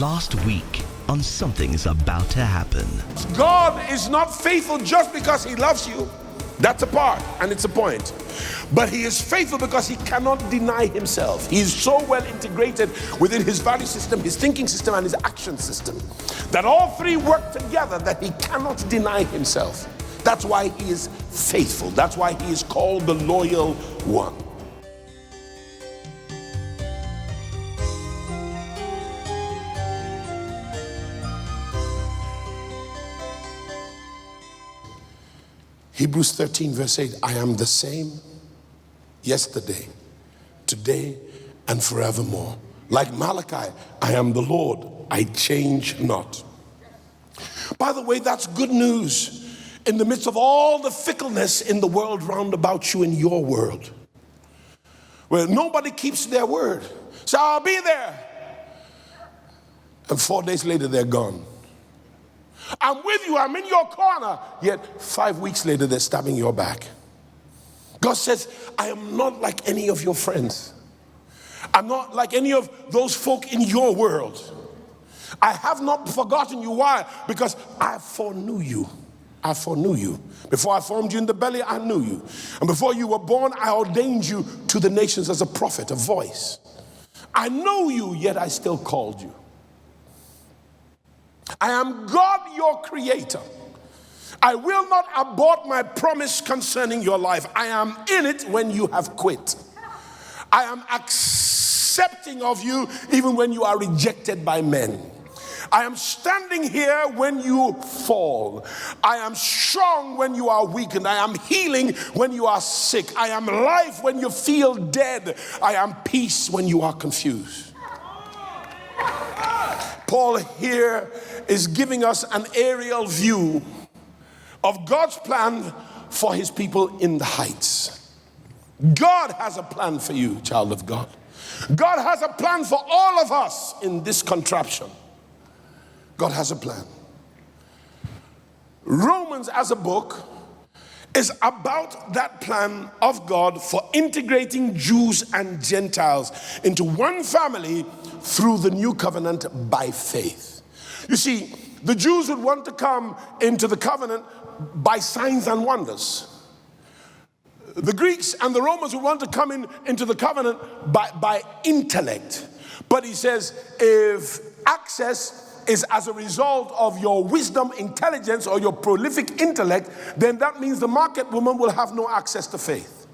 Last week on Something's About to Happen. God is not faithful just because he loves you. That's a part, and it's a point. But he is faithful because he cannot deny himself. He is so well integrated within his value system, his thinking system, and his action system, that all three work together, that he cannot deny himself. That's why he is faithful. That's why he is called the loyal one. Hebrews 13 verse 8, I am the same yesterday, today, and forevermore. Like Malachi, I am the Lord, I change not. By the way, that's good news in the midst of all the fickleness in the world round about you, in your world, where nobody keeps their word. So I'll be there. And 4 days later, they're gone. I'm with you, I'm in your corner. Yet 5 weeks later, they're stabbing your back. God says, I am not like any of your friends. I'm not like any of those folk in your world. I have not forgotten you. Why? Because I foreknew you. I foreknew you. Before I formed you in the belly, I knew you. And before you were born, I ordained you to the nations as a prophet, a voice. I know you, yet I still called you. I am God, your creator. I will not abort my promise concerning your life. I am in it when you have quit. I am accepting of you even when you are rejected by men. I am standing here when you fall. I am strong when you are weakened. I am healing when you are sick. I am life when you feel dead. I am peace when you are confused. Paul here is giving us an aerial view of God's plan for his people in the heights. God has a plan for you, child of God. God has a plan for all of us in this contraption. God has a plan. Romans as a book is about that plan of God for integrating Jews and Gentiles into one family through the new covenant by faith. You see, the Jews would want to come into the covenant by signs and wonders. The Greeks and the Romans would want to come into the covenant by intellect. But he says, if access is as a result of your wisdom, intelligence, or your prolific intellect, then that means the market woman will have no access to faith.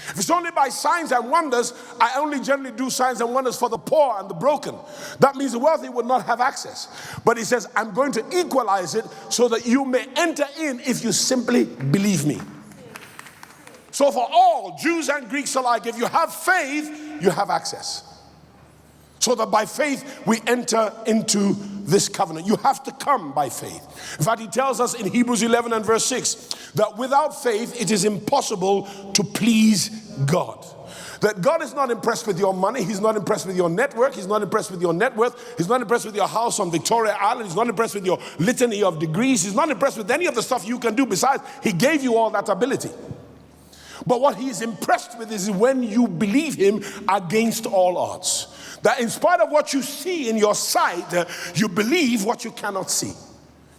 If it's only by signs and wonders, I only generally do signs and wonders for the poor and the broken. That means the wealthy would not have access. But he says, I'm going to equalize it so that you may enter in if you simply believe me. So for all, Jews and Greeks alike, if you have faith, you have access. So that by faith we enter into this covenant. You have to come by faith. In fact, he tells us in Hebrews 11 and verse 6 that without faith it is impossible to please God. That God is not impressed with your money. He's not impressed with your network. He's not impressed with your net worth. He's not impressed with your house on Victoria Island. He's not impressed with your litany of degrees. He's not impressed with any of the stuff you can do. Besides, he gave you all that ability. But what he's impressed with is when you believe him against all odds. That in spite of what you see in your sight, you believe what you cannot see.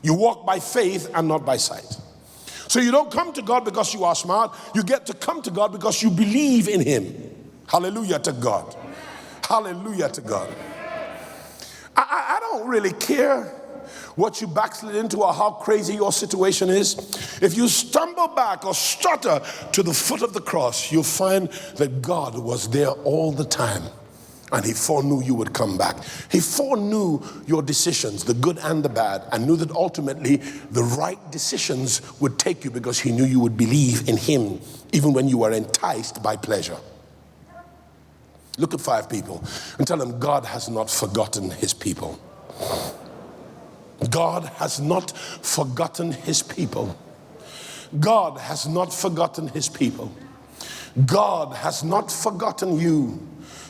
You walk by faith and not by sight. So you don't come to God because you are smart. You get to come to God because you believe in him. Hallelujah to God. Hallelujah to God. I don't really care what you backslid into or how crazy your situation is. If you stumble back or stutter to the foot of the cross, you'll find that God was there all the time. And he foreknew you would come back. He foreknew your decisions, the good and the bad, and knew that ultimately the right decisions would take you because he knew you would believe in him even when you were enticed by pleasure. Look at 5 people and tell them God has not forgotten his people. God has not forgotten his people. God has not forgotten his people. God has not forgotten you.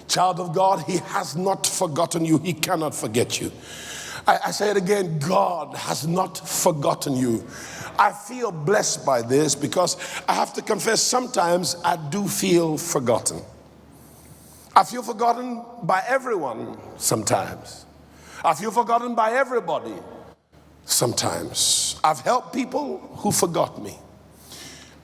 Child of God, he has not forgotten you. He cannot forget you. I say it again, God has not forgotten you. I feel blessed by this because I have to confess sometimes I do feel forgotten. I feel forgotten by everyone sometimes. I feel forgotten by everybody sometimes. I've helped people who forgot me.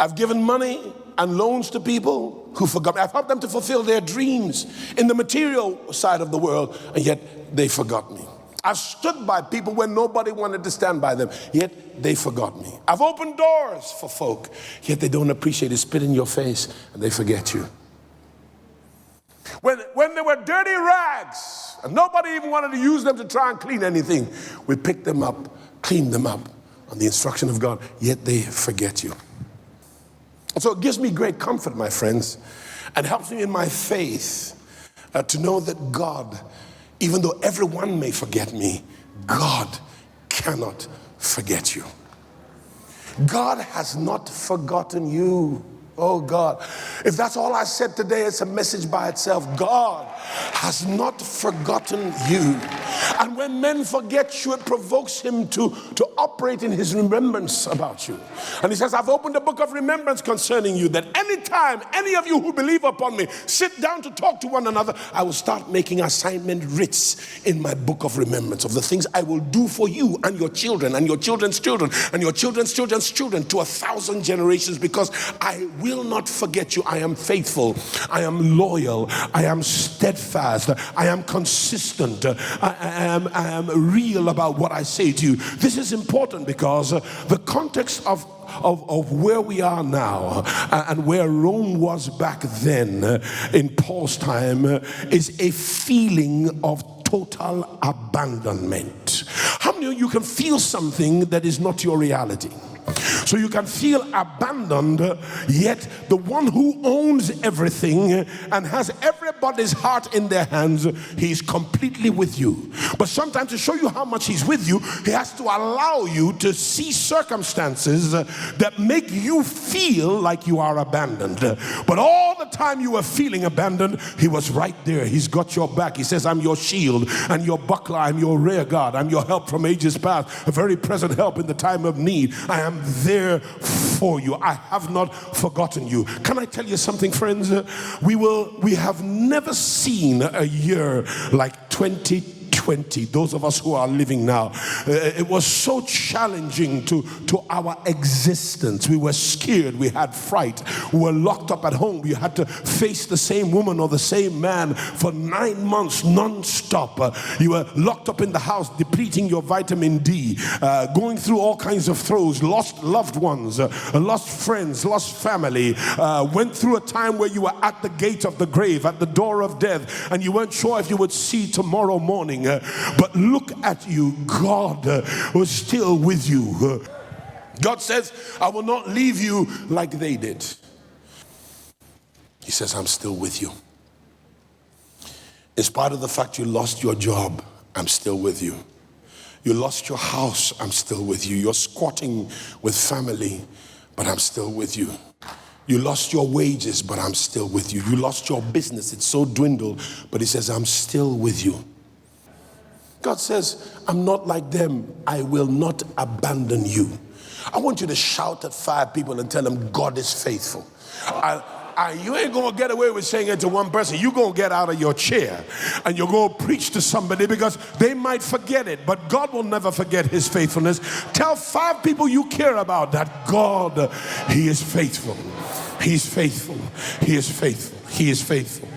I've given money and loans to people who forgot me. I've helped them to fulfill their dreams in the material side of the world, and yet they forgot me. I've stood by people when nobody wanted to stand by them, yet they forgot me. I've opened doors for folk, yet they don't appreciate it. Spit in your face and they forget you. When they were dirty rags and nobody even wanted to use them to try and clean anything, we picked them up, cleaned them up on the instruction of God, yet they forget you. And so it gives me great comfort, my friends, and helps me in my faith to know that God, even though everyone may forget me, God cannot forget you. God has not forgotten you. Oh God, if that's all I said today, it's a message by itself. God has not forgotten you. And when men forget you, it provokes him to operate in his remembrance about you. And he says, I've opened a book of remembrance concerning you, that anytime any of you who believe upon me sit down to talk to one another, I will start making assignment writs in my book of remembrance of the things I will do for you and your children and your children's children and your children's children's children to 1,000 generations, because I will not forget you. I am faithful. I am loyal. I am steadfast. I am consistent. I am real about what I say to you. This is important because the context of where we are now and where Rome was back then in Paul's time is a feeling of total abandonment. How many of you can feel something that is not your reality? So you can feel abandoned, yet the one who owns everything and has everybody's heart in their hands, he's completely with you. But sometimes to show you how much he's with you, he has to allow you to see circumstances that make you feel like you are abandoned. But all the time you were feeling abandoned, he was right there. He's got your back. He says, I'm your shield and your buckler. I'm your rear guard. I'm your help from ages past, a very present help in the time of need. I am there for you. I have not forgotten you. Can I tell you something, friends? We have never seen a year like 2020. Those of us who are living now, it was so challenging to our existence. We were scared. We had fright. We were locked up at home. You had to face the same woman or the same man for 9 months non-stop. You were locked up in the house, depleting your vitamin D, going through all kinds of throes, lost loved ones, lost friends, lost family, went through a time where you were at the gate of the grave, at the door of death, and you weren't sure if you would see tomorrow morning. But look at you. God was still with you. God says, I will not leave you like they did. He says, I'm still with you. In spite of the fact you lost your job, I'm still with you. You lost your house, I'm still with you. You're squatting with family, but I'm still with you. You lost your wages, but I'm still with you. You lost your business, it's so dwindled, but he says, I'm still with you. God says, I'm not like them. I will not abandon you. I want you to shout at 5 people and tell them God is faithful. You ain't going to get away with saying it to one person. You're going to get out of your chair and you're going to preach to somebody, because they might forget it, but God will never forget his faithfulness. Tell 5 people you care about that God, he is faithful. He's faithful. He is faithful. He is faithful.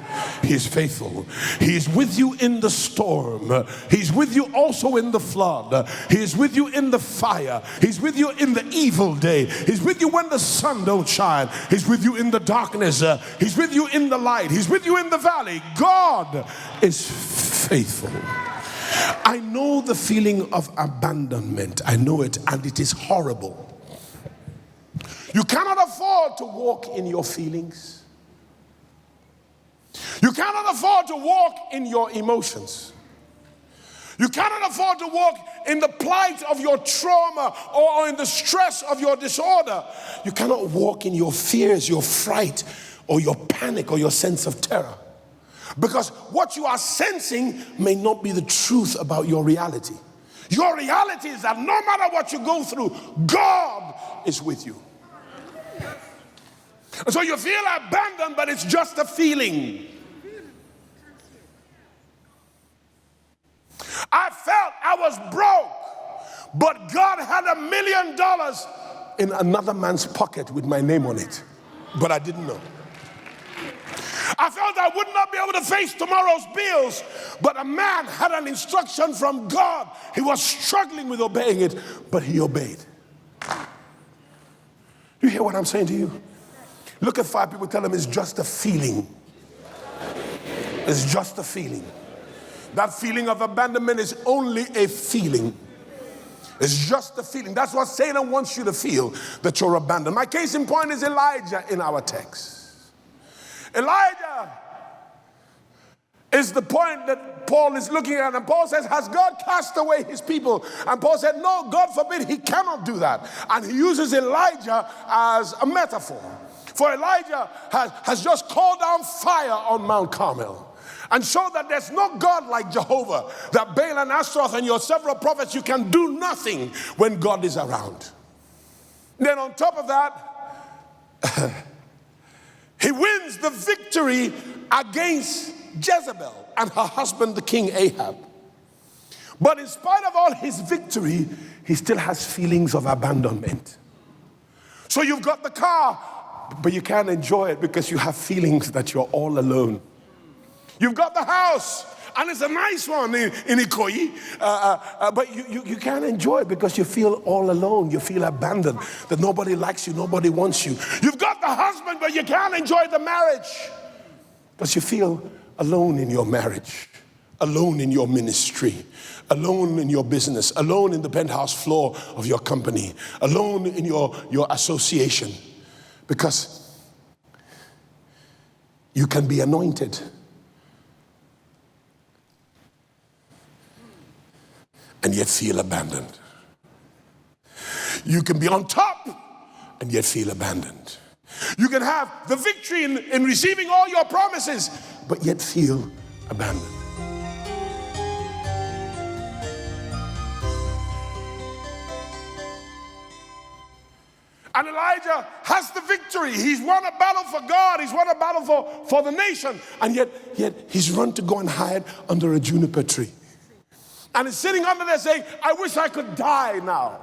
He is faithful. He is with you in the storm. He's with you also in the flood. He is with you in the fire. He's with you in the evil day. He's with you when the sun don't shine. He's with you in the darkness. He's with you in the light. He's with you in the valley. God is faithful. I know the feeling of abandonment. I know it, and it is horrible. You cannot afford to walk in your feelings. You cannot afford to walk in your emotions. You cannot afford to walk in the plight of your trauma or in the stress of your disorder. You cannot walk in your fears, your fright, or your panic, or your sense of terror. Because what you are sensing may not be the truth about your reality. Your reality is that no matter what you go through, God is with you. And so you feel abandoned, but it's just a feeling. I felt was broke, but God had $1 million in another man's pocket with my name on it, but I didn't know. I felt I would not be able to face tomorrow's bills, but a man had an instruction from God. He was struggling with obeying it, but he obeyed. You hear what I'm saying to you? Look at 5 people, tell them it's just a feeling. It's just a feeling. That feeling of abandonment is only a feeling. It's just a feeling. That's what Satan wants you to feel, that you're abandoned. My case in point is Elijah in our text. Elijah is the point that Paul is looking at, and Paul says, has God cast away his people? And Paul said, no, God forbid, he cannot do that. And he uses Elijah as a metaphor. For Elijah has just called down fire on Mount Carmel and showed that there's no God like Jehovah, that Baal and Ashtaroth and your several prophets, you can do nothing when God is around. Then on top of that, he wins the victory against Jezebel and her husband, the king Ahab. But in spite of all his victory, he still has feelings of abandonment. So you've got the car, but you can't enjoy it because you have feelings that you're all alone. You've got the house, and it's a nice one in Ikoyi, but you can't enjoy it because you feel all alone. You feel abandoned, that nobody likes you, nobody wants you. You've got the husband, but you can't enjoy the marriage because you feel alone in your marriage, alone in your ministry, alone in your business, alone in the penthouse floor of your company, alone in your association, because you can be anointed and yet feel abandoned. You can be on top and yet feel abandoned. You can have the victory in receiving all your promises, but yet feel abandoned. And Elijah has the victory. He's won a battle for God. He's won a battle for the nation. And yet he's run to go and hide under a juniper tree. And he's sitting under there saying, I wish I could die now.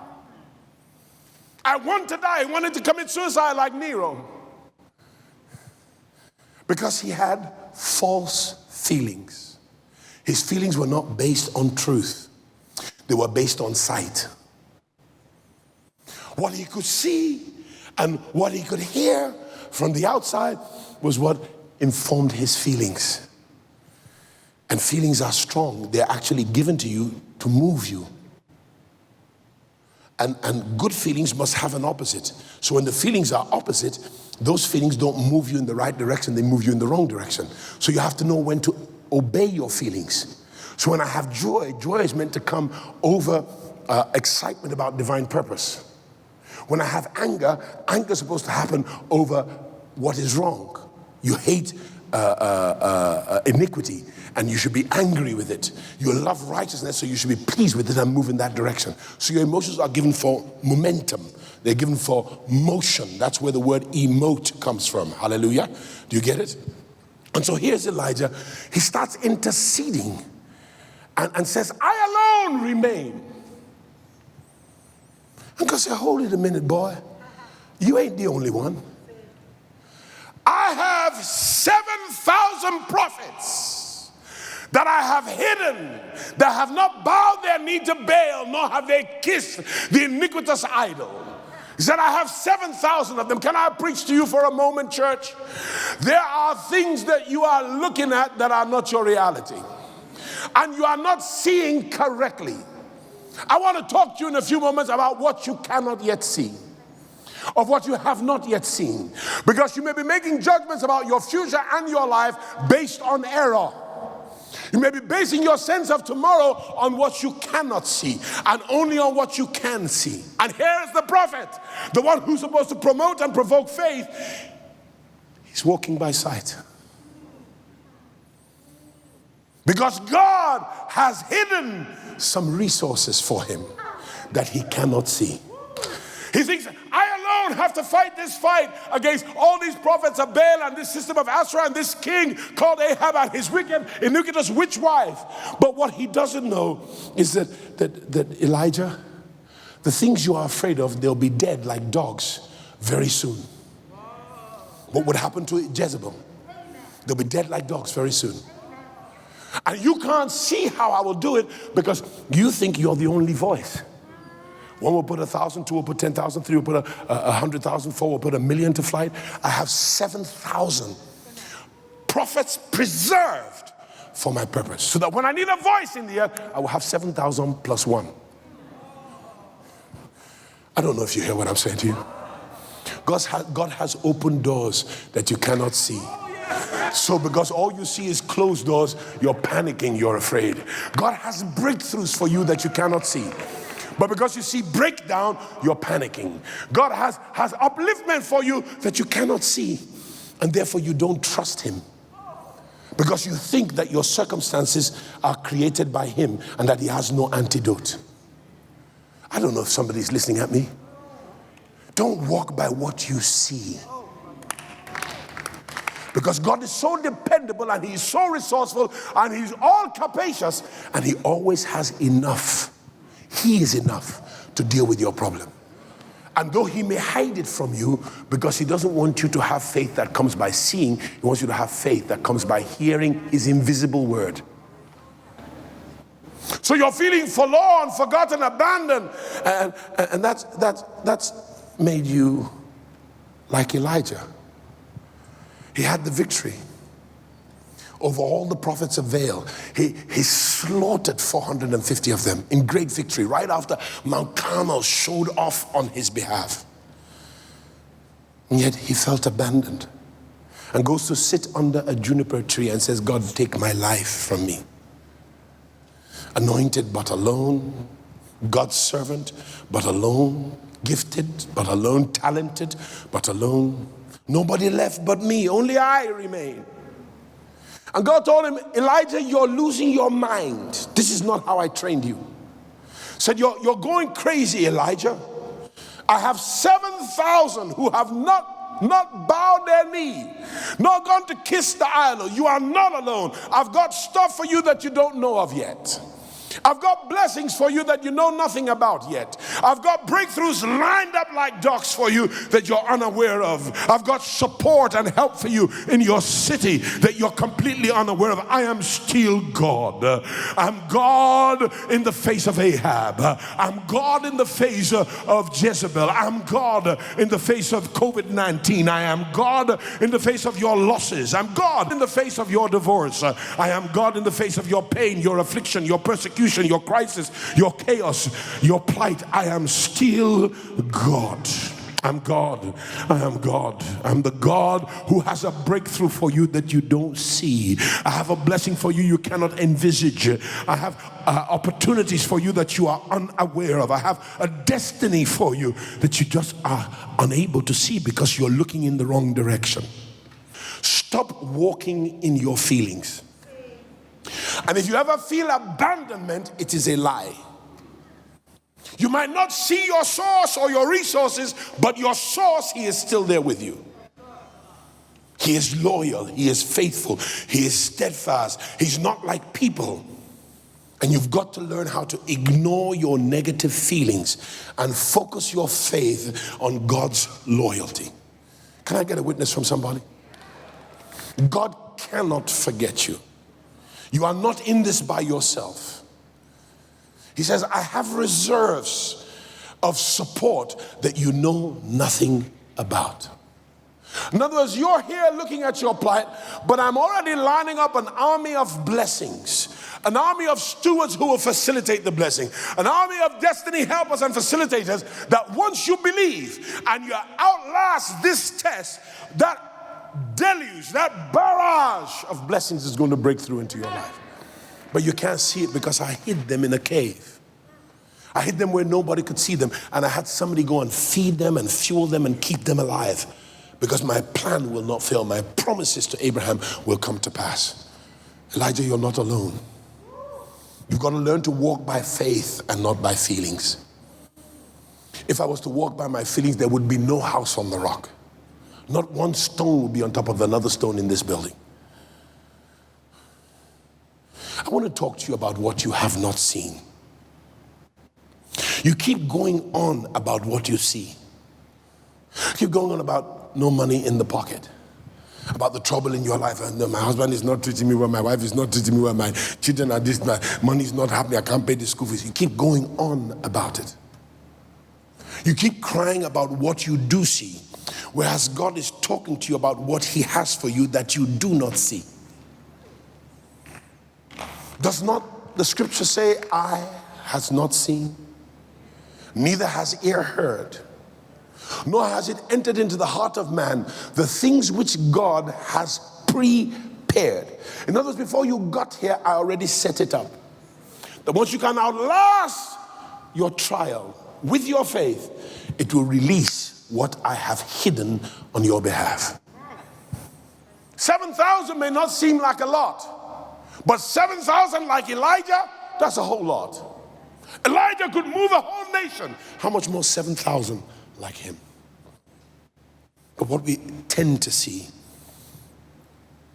I want to die. He wanted to commit suicide like Nero. Because he had false feelings. His feelings were not based on truth. They were based on sight. What he could see and what he could hear from the outside was what informed his feelings. And feelings are strong. They're actually given to you to move you. And good feelings must have an opposite. So when the feelings are opposite, those feelings don't move you in the right direction, they move you in the wrong direction. So you have to know when to obey your feelings. So when I have joy, joy is meant to come over excitement about divine purpose. When I have anger, anger is supposed to happen over what is wrong. You hate iniquity, and you should be angry with it. You love righteousness, so you should be pleased with it and move in that direction. So your emotions are given for momentum. They're given for motion. That's where the word emote comes from. Hallelujah. Do you get it? And so here's Elijah. He starts interceding and says, I alone remain. And God said, hold it a minute, boy. You ain't the only one. I have 7,000 prophets that I have hidden, that have not bowed their knee to Baal, nor have they kissed the iniquitous idol. He said, I have 7,000 of them. Can I preach to you for a moment, church? There are things that you are looking at that are not your reality. And you are not seeing correctly. I want to talk to you in a few moments about what you cannot yet see, of what you have not yet seen. Because you may be making judgments about your future and your life based on error. You may be basing your sense of tomorrow on what you cannot see and only on what you can see. And here is the prophet, the one who's supposed to promote and provoke faith. He's walking by sight. Because God has hidden some resources for him that he cannot see. He thinks, I don't have to fight this fight against all these prophets of Baal and this system of Asherah and this king called Ahab and his wicked, iniquitous witch wife. But what he doesn't know is that Elijah, the things you are afraid of, they'll be dead like dogs very soon. What would happen to Jezebel? They'll be dead like dogs very soon. And you can't see how I will do it because you think you're the only voice. One will put 1,000, two will put 10,000, three will put 100,000, four will put 1,000,000 to flight. I have 7,000 prophets preserved for my purpose, so that when I need a voice in the earth, I will have 7,000 plus one. I don't know if you hear what I'm saying to you. God has opened doors that you cannot see. So because all you see is closed doors, you're panicking, you're afraid. God has breakthroughs for you that you cannot see. But because you see breakdown, you're panicking. God has upliftment for you that you cannot see. And therefore you don't trust him. Because you think that your circumstances are created by him and that he has no antidote. I don't know if somebody's listening at me. Don't walk by what you see. Because God is so dependable and he's so resourceful and he's all capacious and he always has enough. He is enough to deal with your problem. And though he may hide it from you because he doesn't want you to have faith that comes by seeing, he wants you to have faith that comes by hearing his invisible word. So you're feeling forlorn, forgotten, abandoned, and that's made you like Elijah. He had the victory over all the prophets of Baal. He slaughtered 450 of them in great victory right after Mount Carmel showed off on his behalf. And yet he felt abandoned and goes to sit under a juniper tree and says, God, take my life from me. Anointed but alone, God's servant but alone, gifted but alone, talented but alone. Nobody left but me, only I remain. And God told him, Elijah, you're losing your mind. This is not how I trained you. Said, you're going crazy, Elijah. I have 7,000 who have not bowed their knee, not gone to kiss the idol. You are not alone. I've got stuff for you that you don't know of yet. I've got blessings for you that you know nothing about yet. I've got breakthroughs lined up like ducks for you that you're unaware of. I've got support and help for you in your city that you're completely unaware of. I am still God. I'm God in the face of Ahab. I'm God in the face of Jezebel. I'm God in the face of COVID-19. I am God in the face of your losses. I'm God in the face of your divorce. I am God in the face of your pain, your affliction, your persecution, your crisis, your chaos, your plight. I am still God. I'm God. I am God. I'm the God who has a breakthrough for you that you don't see. I have a blessing for you you cannot envisage. I have opportunities for you that you are unaware of. I have a destiny for you that you just are unable to see because you're looking in the wrong direction. Stop walking in your feelings. And if you ever feel abandonment, it is a lie. You might not see your source or your resources, but your source, he is still there with you. He is loyal, he is faithful, he is steadfast, he's not like people. And you've got to learn how to ignore your negative feelings and focus your faith on God's loyalty. Can I get a witness from somebody? God cannot forget you. You are not in this by yourself. He says, I have reserves of support that you know nothing about. In other words, you're here looking at your plight, but I'm already lining up an army of blessings, an army of stewards who will facilitate the blessing, an army of destiny helpers and facilitators that once you believe and you outlast this test, that deluge, that barrage of blessings is going to break through into your life. But you can't see it because I hid them in a cave. I hid them where nobody could see them, and I had somebody go and feed them and fuel them and keep them alive, because my plan will not fail. My promises to Abraham will come to pass. Elijah, you're not alone. You've got to learn to walk by faith and not by feelings. If I was to walk by my feelings, there would be no house on the rock. Not one stone would be on top of another stone in this building. I want to talk to you about what you have not seen. You keep going on about what you see. Keep going on about no money in the pocket, about the trouble in your life. And my husband is not treating me well, my wife is not treating me well, my children are this, my money is not happening, I can't pay the school fees. You keep going on about it. You keep crying about what you do see, whereas God is talking to you about what he has for you that you do not see. Does not the scripture say, eye has not seen, neither has ear heard, nor has it entered into the heart of man the things which God has prepared. In other words, before you got here, I already set it up. That once you can outlast your trial with your faith, it will release what I have hidden on your behalf. 7,000 may not seem like a lot, but 7,000 like Elijah, that's a whole lot. Elijah could move a whole nation. How much more 7,000 like him? But what we tend to see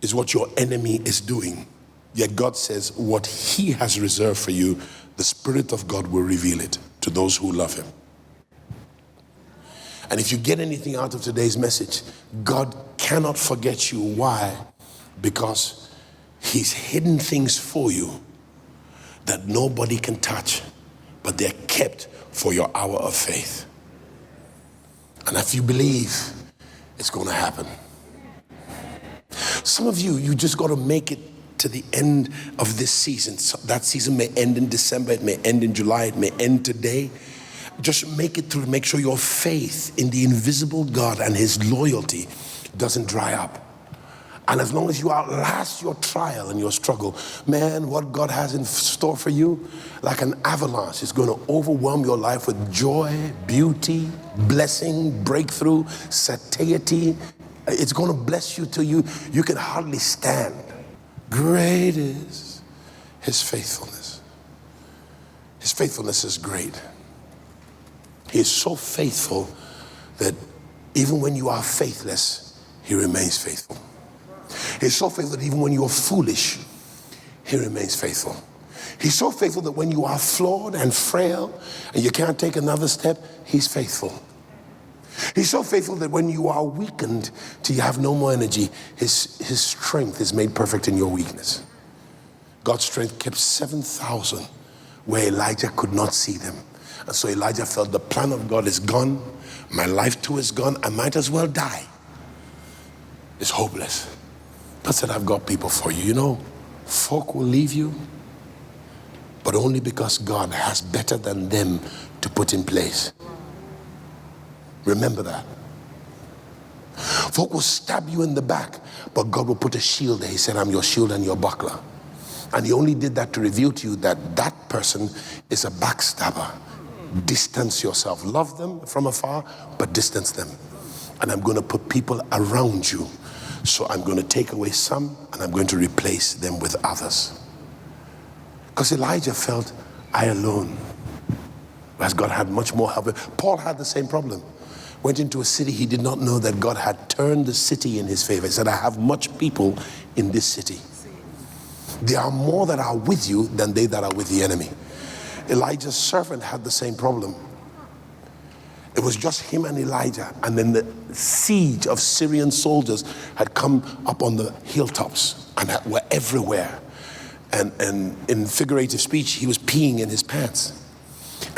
is what your enemy is doing. Yet God says what he has reserved for you, the Spirit of God will reveal it to those who love him. And if you get anything out of today's message, God cannot forget you. Why? Because he's hidden things for you that nobody can touch, but they're kept for your hour of faith. And if you believe, it's going to happen. Some of you just got to make it to the end of this season. So that season may end in December, it may end in July, it may end today. Just make it through. Make sure your faith in the invisible God and his loyalty doesn't dry up. And as long as you outlast your trial and your struggle, man, what God has in store for you, like an avalanche, is going to overwhelm your life with joy, beauty, blessing, breakthrough, satiety. It's going to bless you till you can hardly stand. Great is his faithfulness. His faithfulness is great. He is so faithful that even when you are faithless, he remains faithful. He's so faithful that even when you are foolish, he remains faithful. He's so faithful that when you are flawed and frail and you can't take another step, he's faithful. He's so faithful that when you are weakened till you have no more energy, his strength is made perfect in your weakness. God's strength kept 7,000 where Elijah could not see them. And so Elijah felt the plan of God is gone. My life too is gone. I might as well die. It's hopeless. God said, I've got people for you. You know, folk will leave you, but only because God has better than them to put in place. Remember that. Folk will stab you in the back, but God will put a shield there. He said, I'm your shield and your buckler. And he only did that to reveal to you that that person is a backstabber. Distance yourself. Love them from afar, but distance them. And I'm going to put people around you. So I'm going to take away some and I'm going to replace them with others. Because Elijah felt, I alone. Whereas God had much more help. Paul had the same problem. Went into a city, he did not know that God had turned the city in his favor. He said, I have much people in this city. There are more that are with you than they that are with the enemy. Elijah's servant had the same problem. It was just him and Elijah, and then the siege of Syrian soldiers had come up on the hilltops and were everywhere. And in figurative speech, he was peeing in his pants.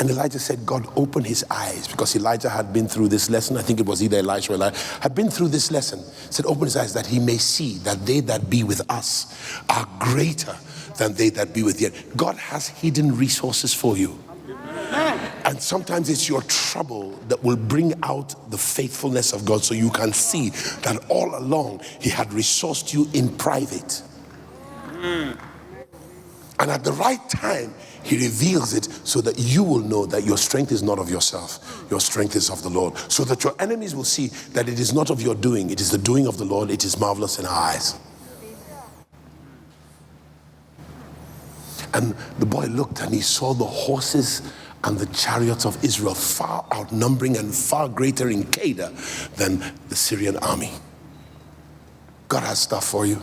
And Elijah said, God, open his eyes, because Elijah had been through this lesson. I think it was either Elisha or Elijah had been through this lesson. Said, open his eyes that he may see that they that be with us are greater than they that be with you. God has hidden resources for you. And sometimes it's your trouble that will bring out the faithfulness of God, so you can see that all along he had resourced you in private. And at the right time, he reveals it so that you will know that your strength is not of yourself. Your strength is of the Lord. So that your enemies will see that it is not of your doing. It is the doing of the Lord. It is marvelous in our eyes. And the boy looked and he saw the horses and the chariots of Israel far outnumbering and far greater in Kedar than the Syrian army. God has stuff for you.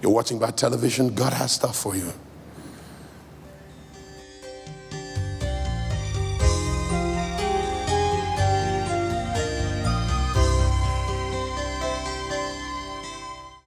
You're watching by television, God has stuff for you.